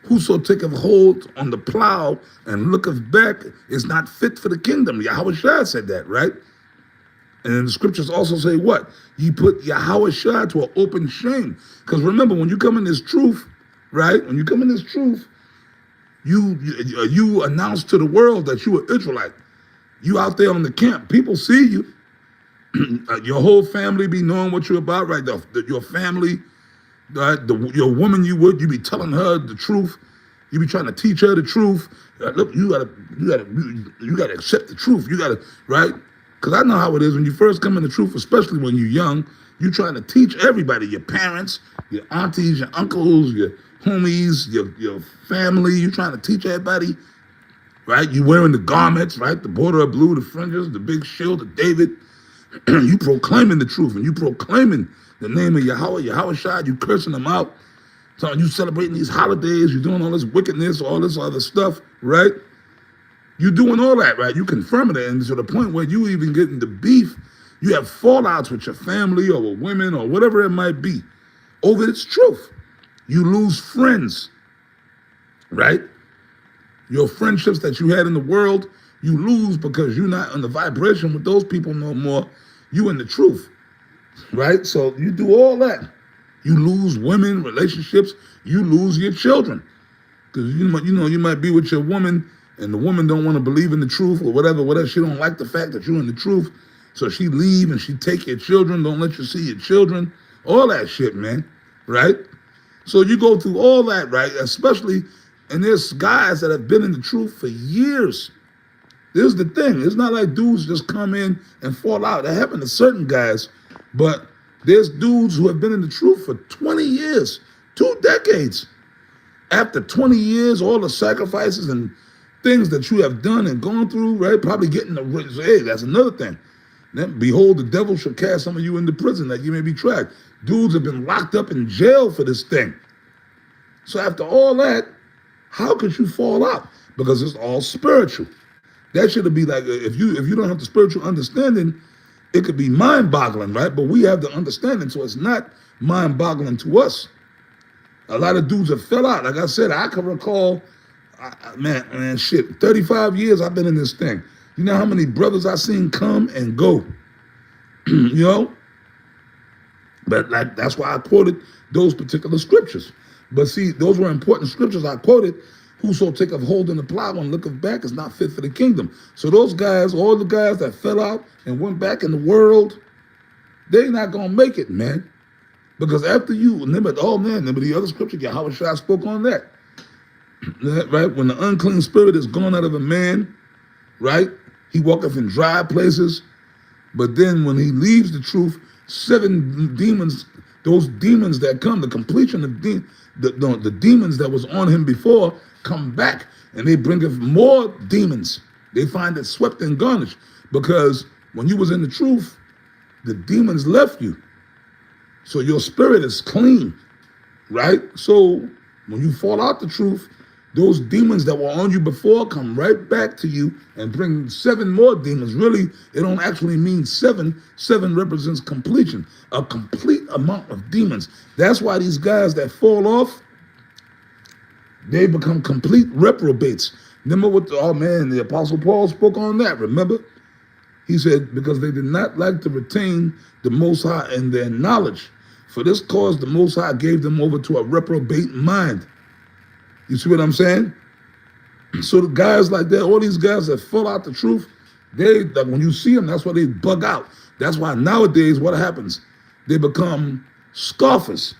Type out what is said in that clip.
whoso taketh hold on the plow and looketh back is not fit for the kingdom. Yahweh said that, right? And the scriptures also say what? You put Yahweh to an open shame. Because remember, when you come in this truth, right? When you come in this truth, you announce to the world that you are Israelite. You out there on the camp. People see you. Your whole family be knowing what you're about, right? Your family, your woman you be telling her the truth. You be trying to teach her the truth. Look, you gotta accept the truth. You gotta, right? Because I know how it is when you first come in the truth, especially when you're young. You're trying to teach everybody, your parents, your aunties, your uncles, your homies, your family. You're trying to teach everybody, right? You wearing the garments, right? The border of blue, the fringes, the big shield of David. You proclaiming the truth, and you proclaiming the name of Yahweh Shai. You cursing them out. So you celebrating these holidays. You're doing all this wickedness, all this other stuff, right? You doing all that, right? You confirming it, and to the point where you even get into beef. You have fallouts with your family or with women or whatever it might be over its truth. You lose friends, right? Your friendships that you had in the world, you lose because you're not on the vibration with those people no more. You in the truth, right? So you do all that. You lose women, relationships. You lose your children because you might be with your woman and the woman don't want to believe in the truth or whatever. She don't like the fact that you're in the truth. So she leave and she take your children, don't let you see your children, all that shit, man, right? So you go through all that, right? Especially, and there's guys that have been in the truth for years. This is the thing. It's not like dudes just come in and fall out. That happened to certain guys, but there's dudes who have been in the truth for 20 years, 2 decades. After 20 years, all the sacrifices and things that you have done and gone through, right? Probably getting the, hey, that's another thing. Then, behold, the devil shall cast some of you into prison that you may be tried. Dudes have been locked up in jail for this thing. So after all that, how could you fall out? Because it's all spiritual. That should be like, if you don't have the spiritual understanding, it could be mind-boggling, right? But we have the understanding, so it's not mind-boggling to us. A lot of dudes have fell out. Like I said, I can recall, man, shit, 35 years I've been in this thing. You know how many brothers I seen come and go, you know? But that's why I quoted those particular scriptures. But see, those were important scriptures I quoted. Whoso taketh hold in the plow and looketh back is not fit for the kingdom. So those guys, all the guys that fell out and went back in the world, they're not going to make it, man. Because after you, remember the other scripture, Yahweh Shai spoke on that. Right? When the unclean spirit is gone out of a man, right? He walketh in dry places. But then when he leaves the truth, 7 demons, those demons that come, the completion of the demons that was on him before, come back and they bring up more demons. They find it swept and garnished because when you was in the truth, the demons left you. So your spirit is clean, right? So when you fall out the truth, those demons that were on you before come right back to you and bring 7 more demons. Really, it don't actually mean 7. 7 represents completion, a complete amount of demons. That's why these guys that fall off, they become complete reprobates. Remember what the Apostle Paul spoke on that, remember? He said, because they did not like to retain the Most High in their knowledge. For this cause, the Most High gave them over to a reprobate mind. You see what I'm saying? So the guys like that, all these guys that fall out the truth, like when you see them, that's why they bug out. That's why nowadays what happens? They become scoffers.